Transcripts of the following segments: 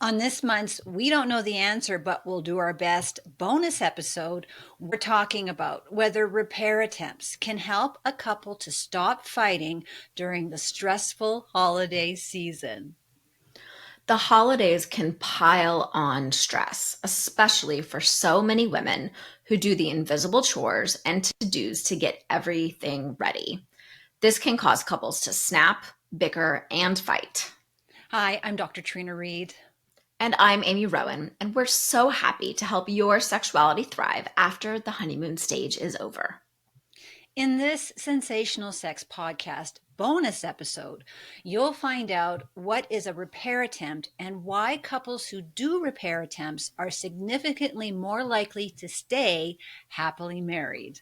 On this month's We Don't Know the Answer, but We'll Do Our Best bonus episode, we're talking about whether repair attempts can help a couple to stop fighting during the stressful holiday season. The holidays can pile on stress, especially for so many women who do the invisible chores and to-dos to get everything ready. This can cause couples to snap, bicker, and fight. Hi, I'm Dr. Trina Reed. And I'm Amy Rowan, and we're so happy to help your sexuality thrive after the honeymoon stage is over. In this Sensational Sex podcast bonus episode, you'll find out what is a repair attempt and why couples who do repair attempts are significantly more likely to stay happily married.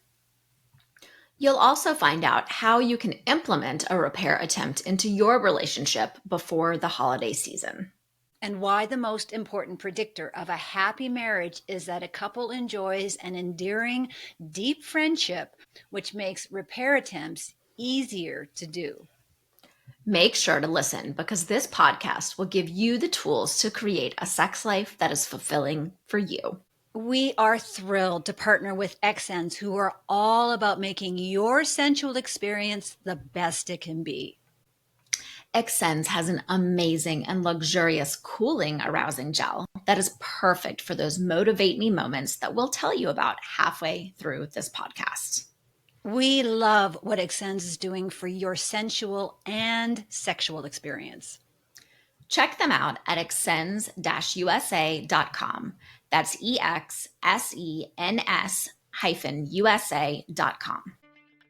You'll also find out how you can implement a repair attempt into your relationship before the holiday season. And why the most important predictor of a happy marriage is that a couple enjoys an endearing, deep friendship, which makes repair attempts easier to do. Make sure to listen because this podcast will give you the tools to create a sex life that is fulfilling for you. We are thrilled to partner with XNs who are all about making your sensual experience the best it can be. Xsense has an amazing and luxurious cooling arousing gel that is perfect for those motivate me moments that we'll tell you about halfway through this podcast. We love what XNs is doing for your sensual and sexual experience. Check them out at exsens-usa.com. That's EXSENS-USA.com.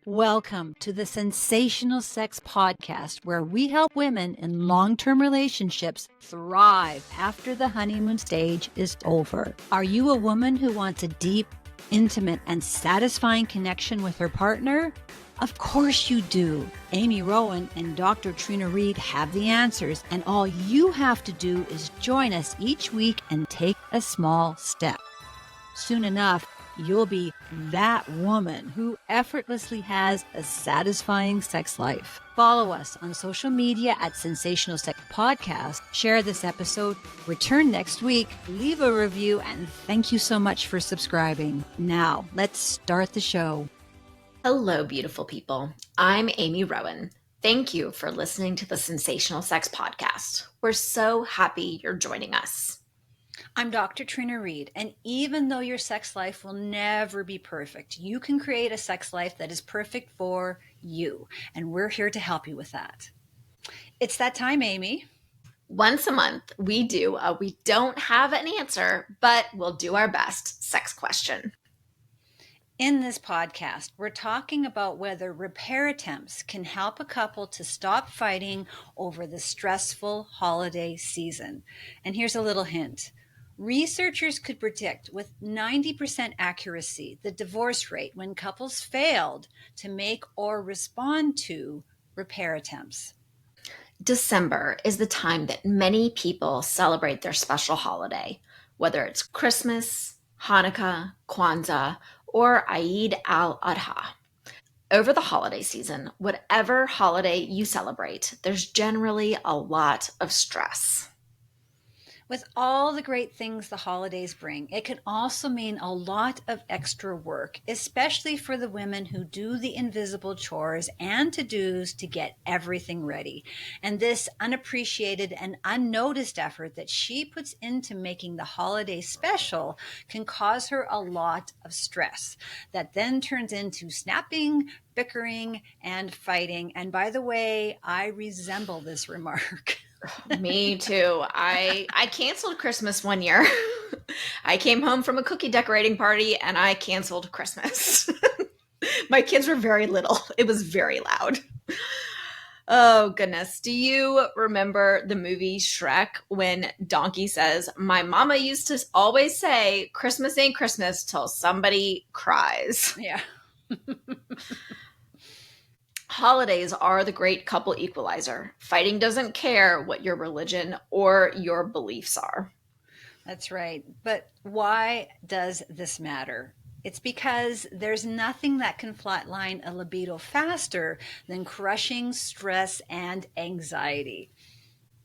Welcome to the Sensational Sex Podcast, where we help women in long-term relationships thrive after the honeymoon stage is over. Are you a woman who wants a deep, intimate, and satisfying connection with her partner? Of course you do. Amy Rowan and Dr. Trina Reed have the answers, and all you have to do is join us each week and take a small step. Soon enough, you'll be that woman who effortlessly has a satisfying sex life. Follow us on social media at Sensational Sex Podcast. Share this episode. Return next week. Leave a review. And thank you so much for subscribing. Now, let's start the show. Hello, beautiful people. I'm Amy Rowan. Thank you for listening to the Sensational Sex Podcast. We're so happy you're joining us. I'm Dr. Trina Reed, and even though your sex life will never be perfect, you can create a sex life that is perfect for you, and we're here to help you with that. It's that time, Amy. Once a month, we do a we don't have an answer, but we'll do our best sex question. In this podcast, we're talking about whether repair attempts can help a couple to stop fighting over the stressful holiday season. And here's a little hint. Researchers could predict with 90% accuracy the divorce rate when couples failed to make or respond to repair attempts. December is the time that many people celebrate their special holiday, whether it's Christmas, Hanukkah, Kwanzaa, or Eid al-Adha. Over the holiday season, whatever holiday you celebrate, there's generally a lot of stress. With all the great things the holidays bring, it can also mean a lot of extra work, especially for the women who do the invisible chores and to-dos to get everything ready. And this unappreciated and unnoticed effort that she puts into making the holiday special can cause her a lot of stress that then turns into snapping, bickering, and fighting. And by the way, I resemble this remark. Me too. I canceled Christmas one year. I came home from a cookie decorating party and I canceled Christmas. My kids were very little. It was very loud. Oh, goodness. Do you remember the movie Shrek when Donkey says, "My mama used to always say, Christmas ain't Christmas till somebody cries." Yeah. Holidays are the great couple equalizer. Fighting doesn't care what your religion or your beliefs are. That's right. But why does this matter? It's because there's nothing that can flatline a libido faster than crushing stress and anxiety.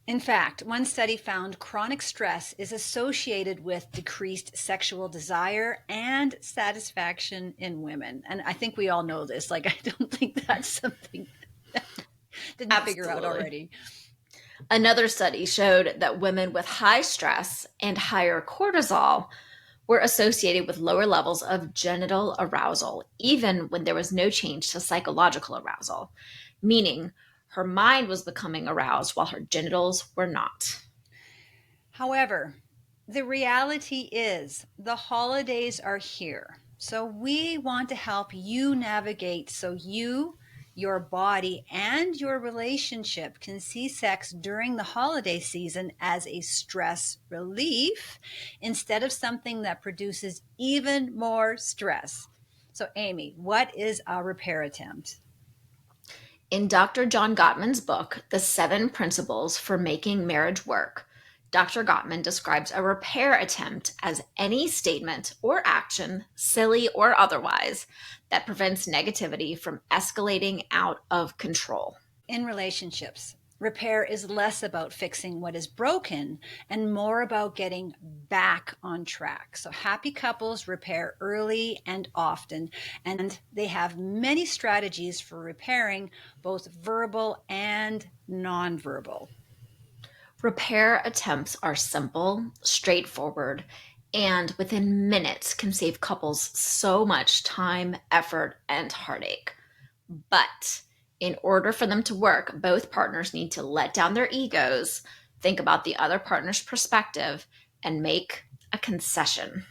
In fact, one study found chronic stress is associated with decreased sexual desire and satisfaction in women. And I think we all know this. Like, I don't think that's something that didn't figure out Absolutely. already. Another study showed that women with high stress and higher cortisol were associated with lower levels of genital arousal, even when there was no change to psychological arousal, meaning her mind was becoming aroused while her genitals were not. However, the reality is the holidays are here. So we want to help you navigate so you, your body, and your relationship can see sex during the holiday season as a stress relief instead of something that produces even more stress. So, Amy, what is a repair attempt? In Dr. John Gottman's book, The Seven Principles for Making Marriage Work, Dr. Gottman describes a repair attempt as any statement or action, silly or otherwise, that prevents negativity from escalating out of control. In relationships, repair is less about fixing what is broken and more about getting back on track. So, happy couples repair early and often, and they have many strategies for repairing, both verbal and nonverbal. Repair attempts are simple, straightforward, and within minutes can save couples so much time, effort, and heartache. But in order for them to work, both partners need to let down their egos, think about the other partner's perspective, and make a concession.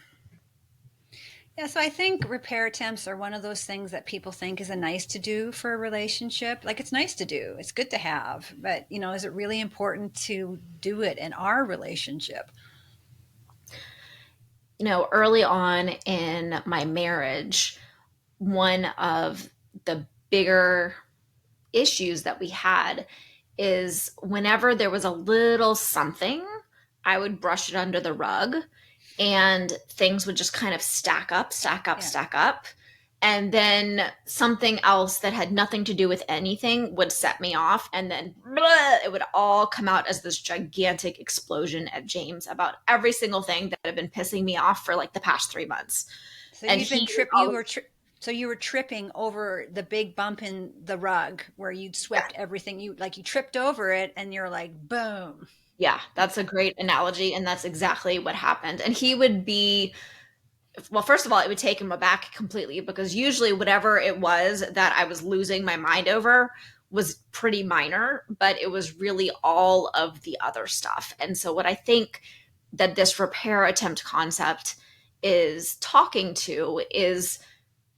Yeah, so I think repair attempts are one of those things that people think is a nice to do for a relationship. Like, it's nice to do, it's good to have, but is it really important to do it in our relationship? Early on in my marriage, one of the bigger issues that we had is whenever there was a little something, I would brush it under the rug and things would just kind of stack up, stack up, Yeah. stack up. And then something else that had nothing to do with anything would set me off. And then blah, it would all come out as this gigantic explosion at James about every single thing that had been pissing me off for like the past 3 months. So And you've been he trip you always, were so you were tripping over the big bump in the rug where you'd swept everything, you tripped over it and you're like boom. yeah, that's a great analogy. And that's exactly what happened. And he would be, well, first of all, it would take him aback completely because usually whatever it was that I was losing my mind over was pretty minor, but it was really all of the other stuff. And so, what I think that this repair attempt concept is talking to is,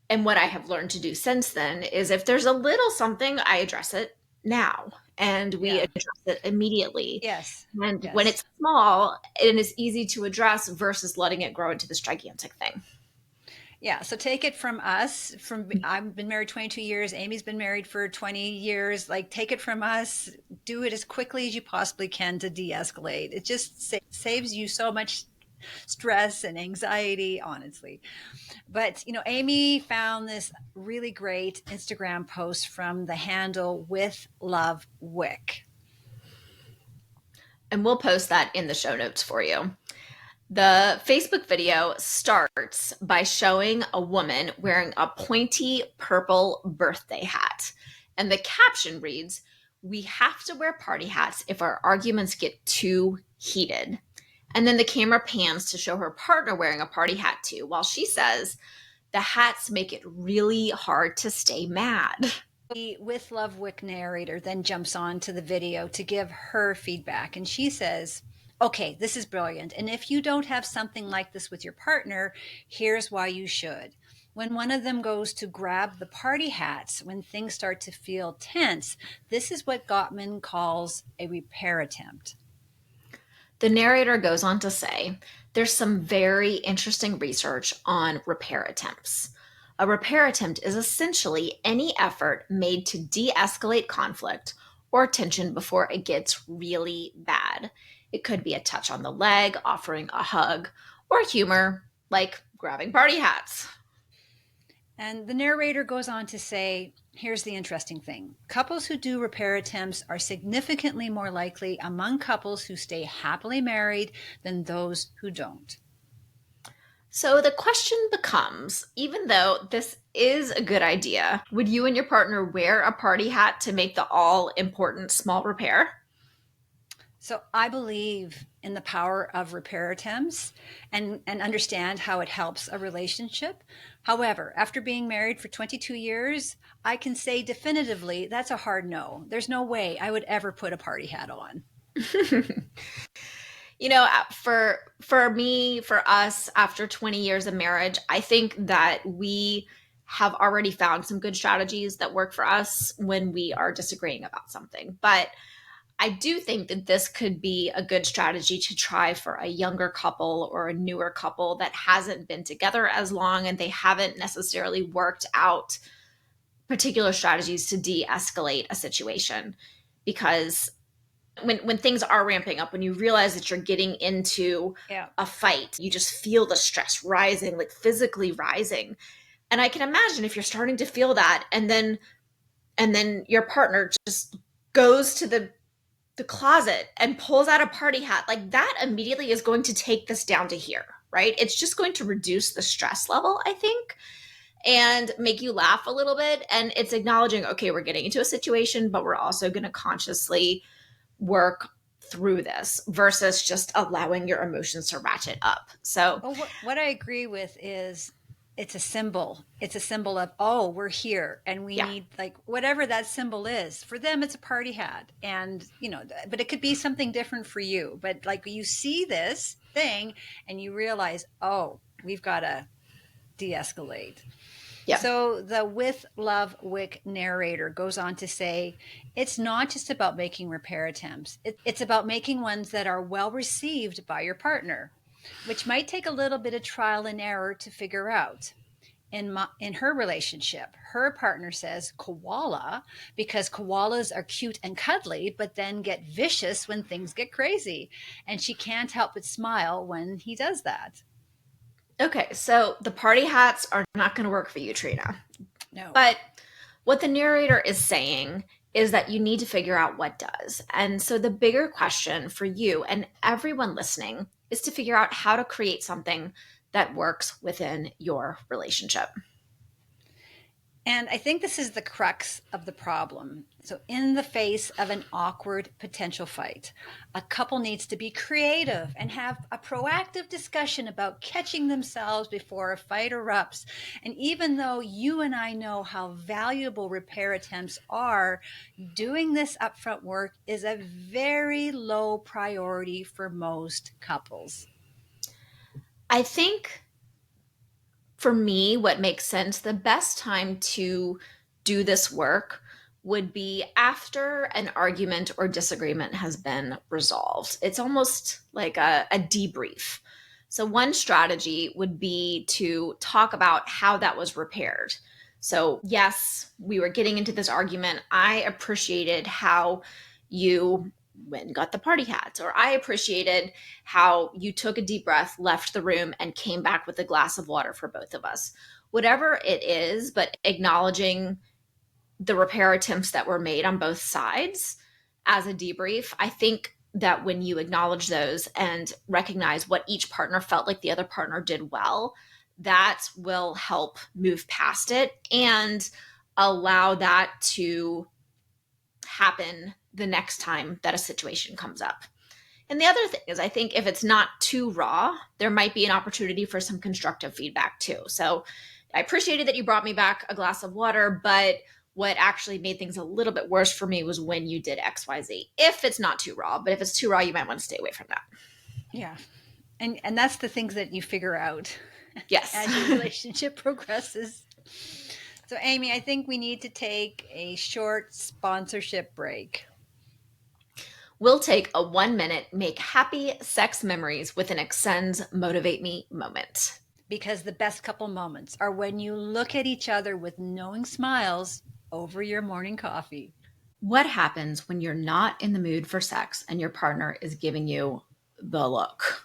and what I have learned to do since then, is if there's a little something, I address it now and we Yeah. address it immediately. Yes. And when Yes. it's small and is easy to address versus letting it grow into this gigantic thing. Yeah, so take it from us. From I've been married 22 years, Amy's been married for 20 years. Like, take it from us, do it as quickly as you possibly can to de-escalate. It just saves you so much stress and anxiety, honestly. But, Amy found this really great Instagram post from the handle With Love Wick. And we'll post that in the show notes for you. The Facebook video starts by showing a woman wearing a pointy purple birthday hat. And the caption reads, "We have to wear party hats if our arguments get too heated." And then the camera pans to show her partner wearing a party hat too, while she says, "The hats make it really hard to stay mad." The With Love Wick narrator then jumps on to the video to give her feedback. And she says, okay, this is brilliant. And if you don't have something like this with your partner, here's why you should. When one of them goes to grab the party hats, when things start to feel tense, this is what Gottman calls a repair attempt. The narrator goes on to say, there's some very interesting research on repair attempts. A repair attempt is essentially any effort made to de escalate conflict or tension before it gets really bad. It could be a touch on the leg, offering a hug, or humor, like grabbing party hats. And the narrator goes on to say, here's the interesting thing. Couples who do repair attempts are significantly more likely among couples who stay happily married than those who don't. So the question becomes, even though this is a good idea, would you and your partner wear a party hat to make the all important small repair? So I believe in the power of repair attempts and understand how it helps a relationship. However, after being married for 22 years, I can say definitively that's a hard no. There's no way I would ever put a party hat on. For me, for us, after 20 years of marriage, I think that we have already found some good strategies that work for us when we are disagreeing about something. But I do think that this could be a good strategy to try for a younger couple or a newer couple that hasn't been together as long and they haven't necessarily worked out particular strategies to de-escalate a situation. Because when things are ramping up, when you realize that you're getting into Yeah. a fight, you just feel the stress rising, like physically rising. And I can imagine if you're starting to feel that and then your partner just goes to the closet and pulls out a party hat, like that immediately is going to take this down to here, right? It's just going to reduce the stress level, I think, and make you laugh a little bit. And it's acknowledging, okay, we're getting into a situation, but we're also going to consciously work through this versus just allowing your emotions to ratchet up. So, Well, what I agree with is it's a symbol. It's a symbol of, oh, we're here and we yeah. need like whatever that symbol is. For them, it's a party hat. And, but it could be something different for you. But like you see this thing and you realize, oh, we've got to de escalate. Yeah. So the With Love Wick narrator goes on to say, it's not just about making repair attempts. It's about making ones that are well received by your partner, which might take a little bit of trial and error to figure out. In her relationship, her partner says koala because koalas are cute and cuddly, but then get vicious when things get crazy. And she can't help but smile when he does that. Okay. So the party hats are not going to work for you, Trina. No. But what the narrator is saying is that you need to figure out what does. And so the bigger question for you and everyone listening is to figure out how to create something that works within your relationship. And I think this is the crux of the problem. So, in the face of an awkward potential fight, a couple needs to be creative and have a proactive discussion about catching themselves before a fight erupts. And even though you and I know how valuable repair attempts are, doing this upfront work is a very low priority for most couples. I think for me, what makes sense, the best time to do this work would be after an argument or disagreement has been resolved. It's almost like a debrief. So, one strategy would be to talk about how that was repaired. So, yes, we were getting into this argument. I appreciated how you went and got the party hats, or I appreciated how you took a deep breath, left the room, and came back with a glass of water for both of us. Whatever it is, but acknowledging the repair attempts that were made on both sides as a debrief, I think that when you acknowledge those and recognize what each partner felt like the other partner did well, that will help move past it and allow that to happen the next time that a situation comes up. And the other thing is, I think if it's not too raw, there might be an opportunity for some constructive feedback too. So I appreciated that you brought me back a glass of water, but what actually made things a little bit worse for me was when you did XYZ. If it's not too raw, but if it's too raw, you might want to stay away from that. Yeah. And that's the things that you figure out Yes. as your relationship progresses. So, Amy, I think we need to take a short sponsorship break. We'll take a 1 minute make happy sex memories with an Extends Motivate Me moment. Because the best couple moments are when you look at each other with knowing smiles over your morning coffee. What happens when you're not in the mood for sex and your partner is giving you the look?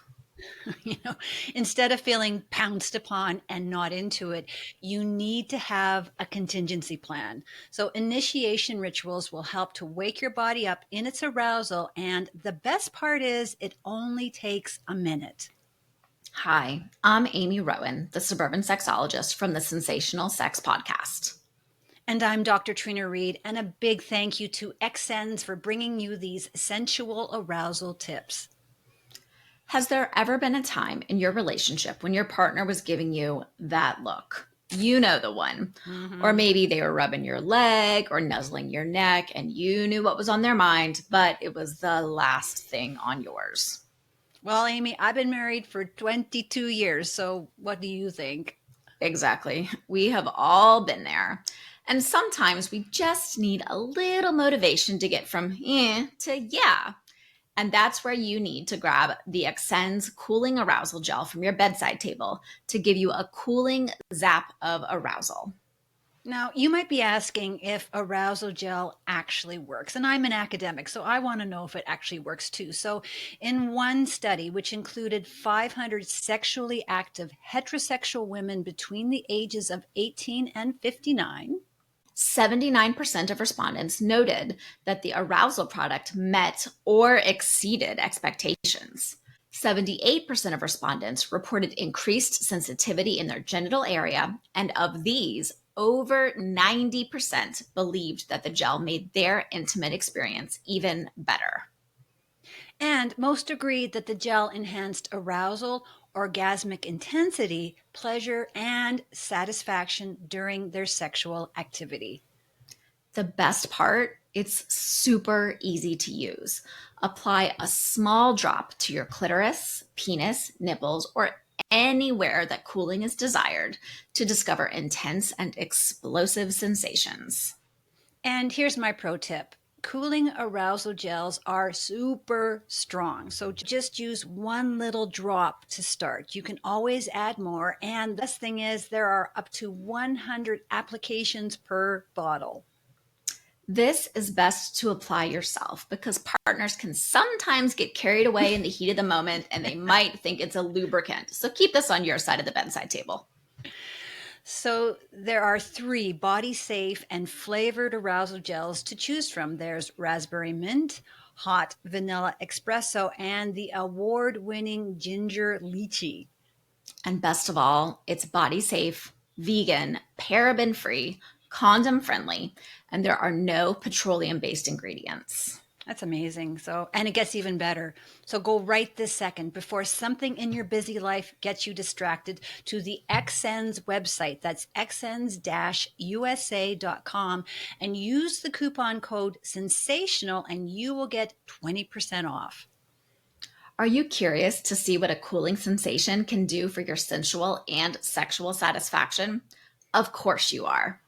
you know, instead of feeling pounced upon and not into it, you need to have a contingency plan. So, initiation rituals will help to wake your body up in its arousal. And the best part is, it only takes a minute. Hi, I'm Amy Rowan, the suburban sexologist from the Sensational Sex Podcast. And I'm Dr. Trina Reed, and a big thank you to XNs for bringing you these sensual arousal tips. Has there ever been a time in your relationship when your partner was giving you that look? You know the one. Or maybe they were rubbing your leg or nuzzling your neck and you knew what was on their mind, but it was the last thing on yours. Well, Amy, I've been married for 22 years, so what do you think? Exactly. We have all been there. And sometimes we just need a little motivation to get from to yeah. And that's where you need to grab the Excen's cooling arousal gel from your bedside table to give you a cooling zap of arousal. Now, you might be asking if arousal gel actually works. And I'm an academic, so I want to know if it actually works too. So, in one study, which included 500 sexually active heterosexual women between the ages of 18 and 59, 79% of respondents noted that the arousal product met or exceeded expectations. 78% of respondents reported increased sensitivity in their genital area, and of these, over 90% believed that the gel made their intimate experience even better. and most agreed that the gel enhanced arousal, orgasmic intensity, pleasure, and satisfaction during their sexual activity. The best part, it's super easy to use. Apply a small drop to your clitoris, penis, nipples, or anywhere that cooling is desired to discover intense and explosive sensations. And here's my pro tip. Cooling arousal gels are super strong. So just use one little drop to start. You can always add more. And the best thing is, there are up to 100 applications per bottle. This is best to apply yourself because partners can sometimes get carried away in the heat of the moment and they might think it's a lubricant. So keep this on your side of the bedside table. So there are 3 body safe and flavored arousal gels to choose from. There's raspberry mint, hot vanilla espresso, and the award-winning ginger lychee. And best of all, it's body safe, vegan, paraben free, condom friendly, and there are no petroleum based ingredients. That's amazing. So, and it gets even better. So go right this second before something in your busy life gets you distracted to the XN's website. That's xns-usa.com and use the coupon code sensational and you will get 20% off. Are you curious to see what a cooling sensation can do for your sensual and sexual satisfaction? Of course you are.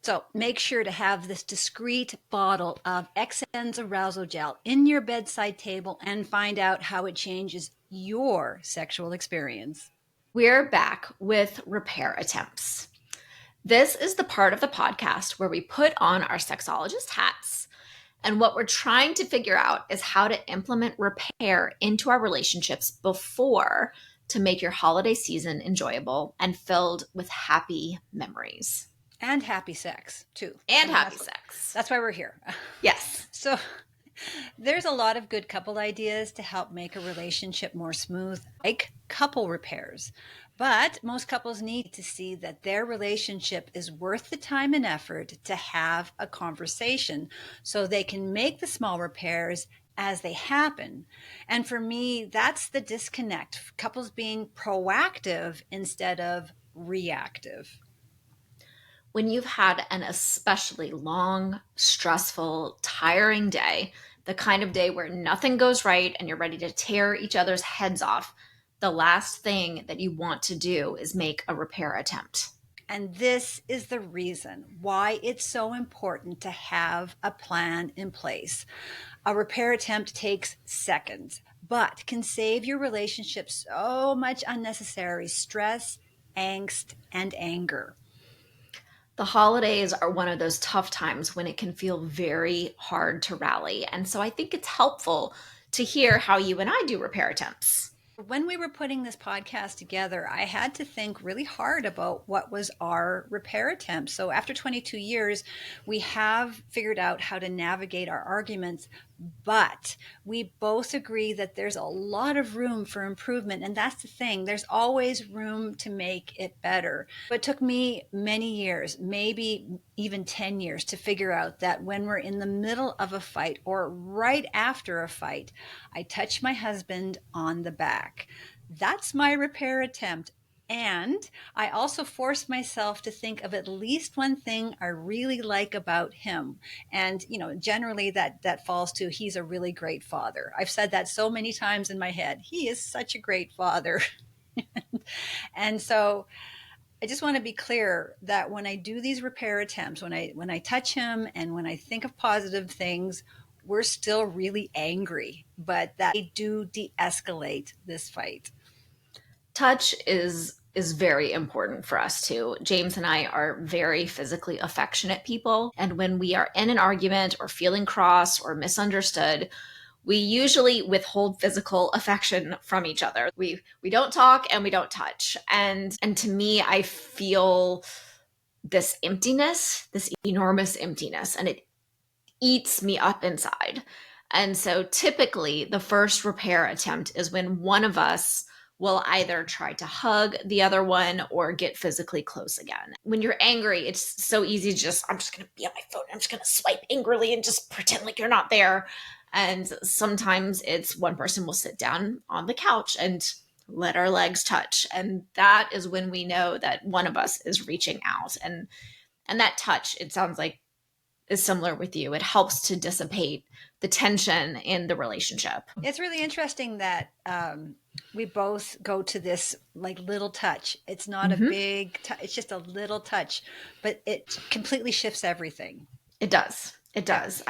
So make sure to have this discreet bottle of XN's arousal gel in your bedside table and find out how it changes your sexual experience. We're back with repair attempts. This is the part of the podcast where we put on our sexologist hats. And what we're trying to figure out is how to implement repair into our relationships before to make your holiday season enjoyable and filled with happy memories. And happy sex, too. And happy sex. That's why we're here. Yes. So there's a lot of good couple ideas to help make a relationship more smooth, like couple repairs. But most couples need to see that their relationship is worth the time and effort to have a conversation so they can make the small repairs as they happen. And for me, that's the disconnect. Couples being proactive instead of reactive. When you've had an especially long, stressful, tiring day, the kind of day where nothing goes right and you're ready to tear each other's heads off, the last thing that you want to do is make a repair attempt. And this is the reason why it's so important to have a plan in place. A repair attempt takes seconds, but can save your relationship so much unnecessary stress, angst, and anger. The holidays are one of those tough times when it can feel very hard to rally. And so I think it's helpful to hear how you and I do repair attempts. When we were putting this podcast together, I had to think really hard about what was our repair attempt. So after 22 years, we have figured out how to navigate our arguments, but we both agree that there's a lot of room for improvement. And that's the thing. There's always room to make it better. But it took me many years, maybe even 10 years, to figure out that when we're in the middle of a fight or right after a fight, I touch my husband on the back. That's my repair attempt. And I also force myself to think of at least one thing I really like about him. And, generally that falls to, he's a really great father. I've said that so many times in my head. He is such a great father. And so I just want to be clear that when I do these repair attempts, when I touch him and when I think of positive things, we're still really angry, but that they do de-escalate this fight. Touch is very important for us too. James and I are very physically affectionate people, and when we are in an argument or feeling cross or misunderstood, we usually withhold physical affection from each other. We don't talk and we don't touch. And to me, I feel this emptiness, this enormous emptiness, and it eats me up inside. And so typically the first repair attempt is when one of us will either try to hug the other one or get physically close again. When you're angry, it's so easy to I'm just going to be on my phone. I'm just going to swipe angrily and just pretend like you're not there. And sometimes it's one person will sit down on the couch and let our legs touch. And that is when we know that one of us is reaching out. And that touch, it sounds like, is similar with you. It helps to dissipate the tension in the relationship. It's really interesting that we both go to this like little touch. It's not a big touch. It's just a little touch, but it completely shifts everything. It does. It does.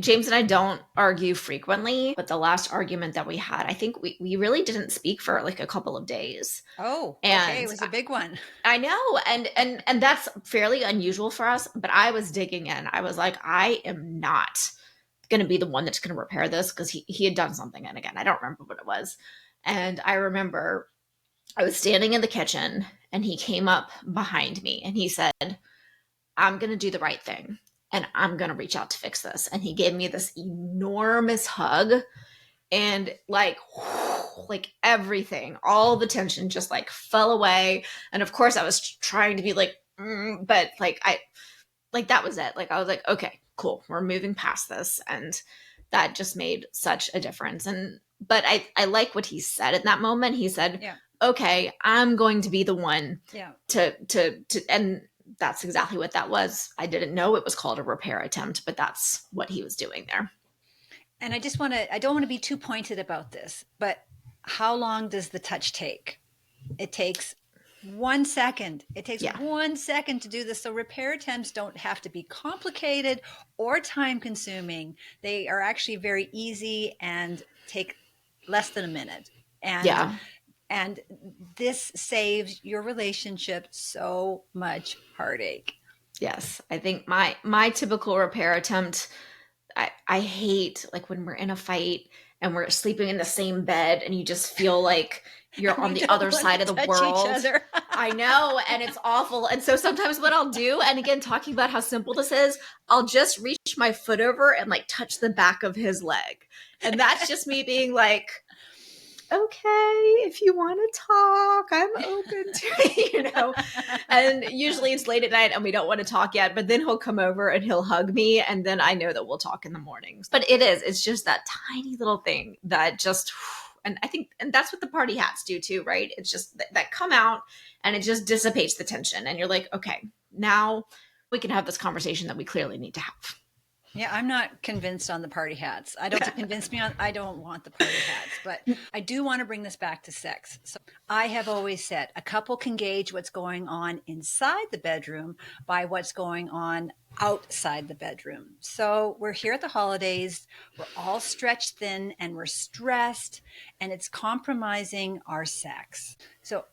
James and I don't argue frequently, but the last argument that we had, I think we really didn't speak for like a couple of days. Oh, okay. It was a big one. I know. And that's fairly unusual for us, but I was digging in. I was like, I am not going to be the one that's going to repair this, because he had done something. And again, I don't remember what it was. And I remember I was standing in the kitchen and he came up behind me and he said, I'm going to do the right thing. And I'm going to reach out to fix this. And he gave me this enormous hug, and like everything, all the tension just like fell away. And of course I was trying to be like, but that was it. Like, I was like, okay, cool. We're moving past this. And that just made such a difference. But I like what he said in that moment. He said, yeah, okay, I'm going to be the one to, and that's exactly what that was. I didn't know it was called a repair attempt, but that's what he was doing there. And I don't want to be too pointed about this, but how long does the touch take? It takes 1 second. It takes 1 second to do this. So repair attempts don't have to be complicated or time consuming. They are actually very easy and take less than a minute. And this saves your relationship so much heartache. Yes. I think my typical repair attempt, I hate like when we're in a fight and we're sleeping in the same bed and you just feel like you're on the other side of the world. I know. And it's awful. And so sometimes what I'll do, and again, talking about how simple this is, I'll just reach my foot over and like touch the back of his leg. And that's just me being like, okay, if you want to talk, I'm open to it, And usually it's late at night and we don't want to talk yet, but then he'll come over and he'll hug me, and then I know that we'll talk in the mornings. But it's just that tiny little thing that just, and I think, and that's what the party hats do too, right? It's just that come out and it just dissipates the tension. And you're like, okay, now we can have this conversation that we clearly need to have. Yeah, I'm not convinced on the party hats. I don't convince me on, I don't want the party hats, but I do want to bring this back to sex. So I have always said a couple can gauge what's going on inside the bedroom by what's going on outside the bedroom. So we're here at the holidays, we're all stretched thin and we're stressed, and it's compromising our sex. So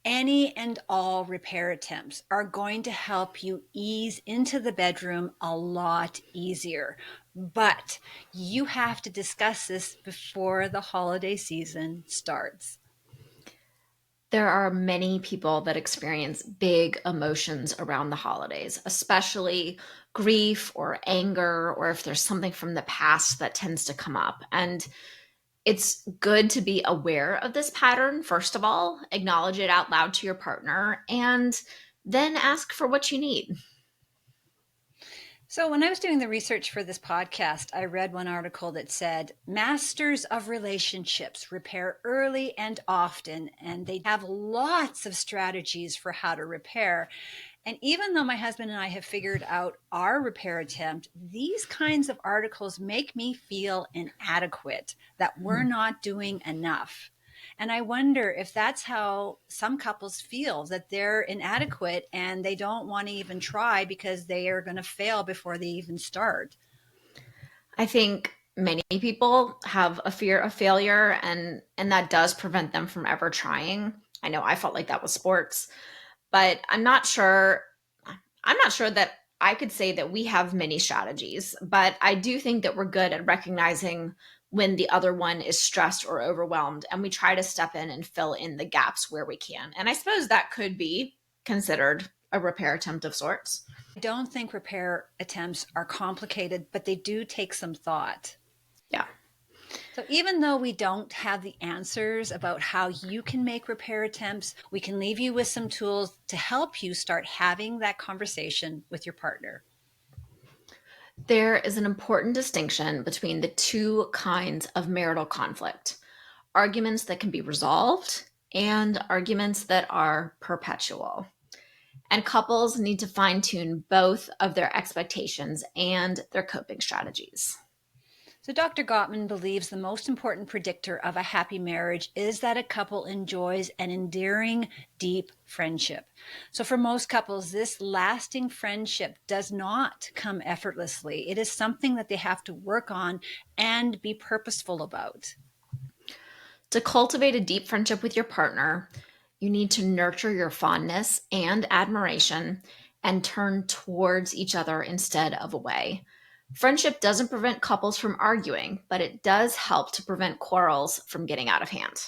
any and all repair attempts are going to help you ease into the bedroom a lot easier. but you have to discuss this before the holiday season starts. There are many people that experience big emotions around the holidays, especially grief or anger, or if there's something from the past that tends to come up. And it's good to be aware of this pattern, first of all, acknowledge it out loud to your partner, and then ask for what you need. So, when I was doing the research for this podcast, I read one article that said masters of relationships repair early and often, and they have lots of strategies for how to repair. And even though my husband and I have figured out our repair attempt, these kinds of articles make me feel inadequate, that we're not doing enough. And I wonder if that's how some couples feel, that they're inadequate and they don't want to even try because they are going to fail before they even start. I think many people have a fear of failure, and that does prevent them from ever trying. I know I felt like that with sports, but I'm not sure that I could say that we have many strategies, but I do think that we're good at recognizing when the other one is stressed or overwhelmed, and we try to step in and fill in the gaps where we can. And I suppose that could be considered a repair attempt of sorts. I don't think repair attempts are complicated, but they do take some thought. Yeah. So even though we don't have the answers about how you can make repair attempts, we can leave you with some tools to help you start having that conversation with your partner. There is an important distinction between the two kinds of marital conflict: arguments that can be resolved and arguments that are perpetual. And couples need to fine tune both of their expectations and their coping strategies. So, Dr. Gottman believes the most important predictor of a happy marriage is that a couple enjoys an endearing, deep friendship. So, for most couples, this lasting friendship does not come effortlessly. It is something that they have to work on and be purposeful about. To cultivate a deep friendship with your partner, you need to nurture your fondness and admiration and turn towards each other instead of away. Friendship doesn't prevent couples from arguing, but it does help to prevent quarrels from getting out of hand.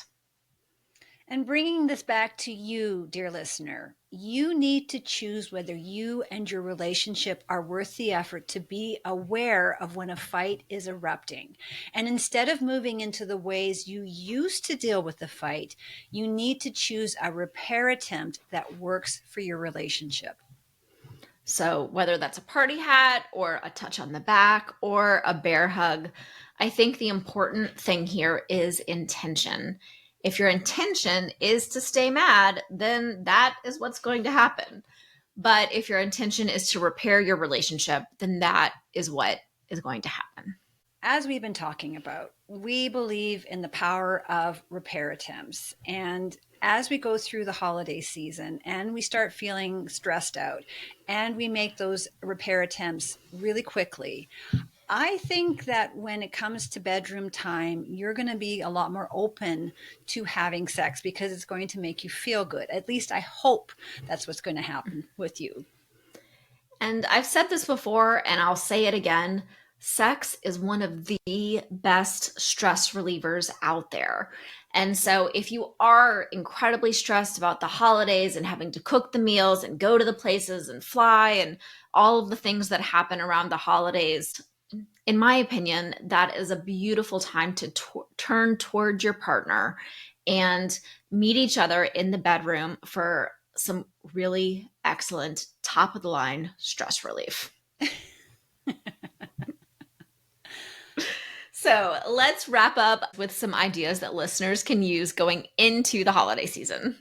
And bringing this back to you, dear listener, you need to choose whether you and your relationship are worth the effort to be aware of when a fight is erupting. And instead of moving into the ways you used to deal with the fight, you need to choose a repair attempt that works for your relationship. So, whether that's a party hat or a touch on the back or a bear hug, I think the important thing here is intention. If your intention is to stay mad, then that is what's going to happen. But if your intention is to repair your relationship, then that is what is going to happen. As we've been talking about, we believe in the power of repair attempts. And as we go through the holiday season and we start feeling stressed out and we make those repair attempts really quickly, I think that when it comes to bedroom time, you're going to be a lot more open to having sex because it's going to make you feel good. At least I hope that's what's going to happen with you. And I've said this before, and I'll say it again: sex is one of the best stress relievers out there. And so, if you are incredibly stressed about the holidays and having to cook the meals and go to the places and fly and all of the things that happen around the holidays, in my opinion, that is a beautiful time to turn toward your partner and meet each other in the bedroom for some really excellent top of the line stress relief. So let's wrap up with some ideas that listeners can use going into the holiday season.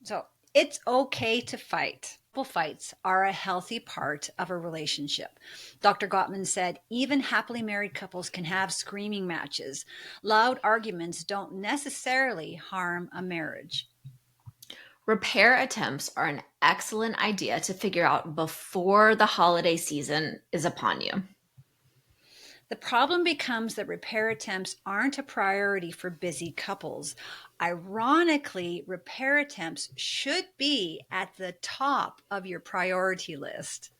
So it's okay to fight. Fights are a healthy part of a relationship. Dr. Gottman said even happily married couples can have screaming matches. Loud arguments don't necessarily harm a marriage. Repair attempts are an excellent idea to figure out before the holiday season is upon you. The problem becomes that repair attempts aren't a priority for busy couples. Ironically, repair attempts should be at the top of your priority list.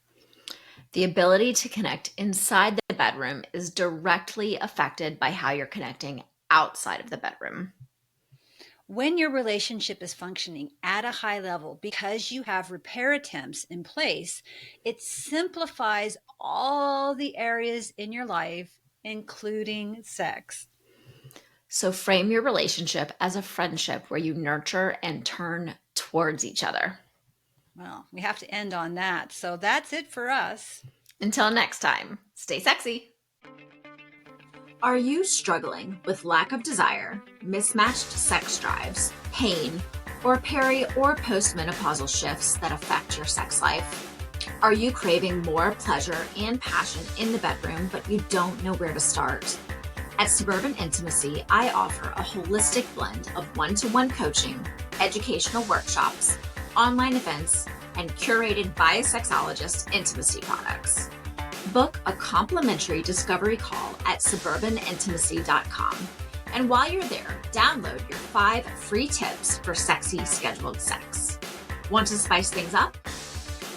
The ability to connect inside the the bedroom is directly affected by how you're connecting outside of the bedroom. When your relationship is functioning at a high level because you have repair attempts in place, it simplifies all the areas in your life, including sex. So frame your relationship as a friendship where you nurture and turn towards each other. Well, we have to end on that. So that's it for us. Until next time, stay sexy. Are you struggling with lack of desire, mismatched sex drives, pain, or peri or postmenopausal shifts that affect your sex life? Are you craving more pleasure and passion in the bedroom, but you don't know where to start? At Suburban Intimacy, I offer a holistic blend of one-to-one coaching, educational workshops, online events, and curated by a sexologist intimacy products. Book a complimentary discovery call at suburbanintimacy.com. And while you're there, download your 5 free tips for sexy scheduled sex. Want to spice things up?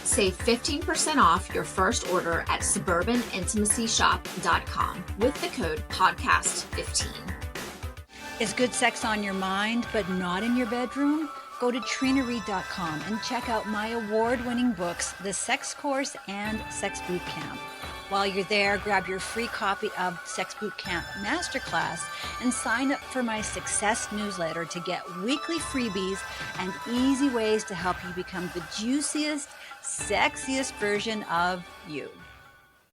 Save 15% off your first order at suburbanintimacyshop.com with the code podcast15. Is good sex on your mind but not in your bedroom? Go to trinareed.com and check out my award-winning books, The Sex Course and Sex Boot Camp. While you're there, grab your free copy of Sex Boot Camp Masterclass and sign up for my Success newsletter to get weekly freebies and easy ways to help you become the juiciest, sexiest version of you.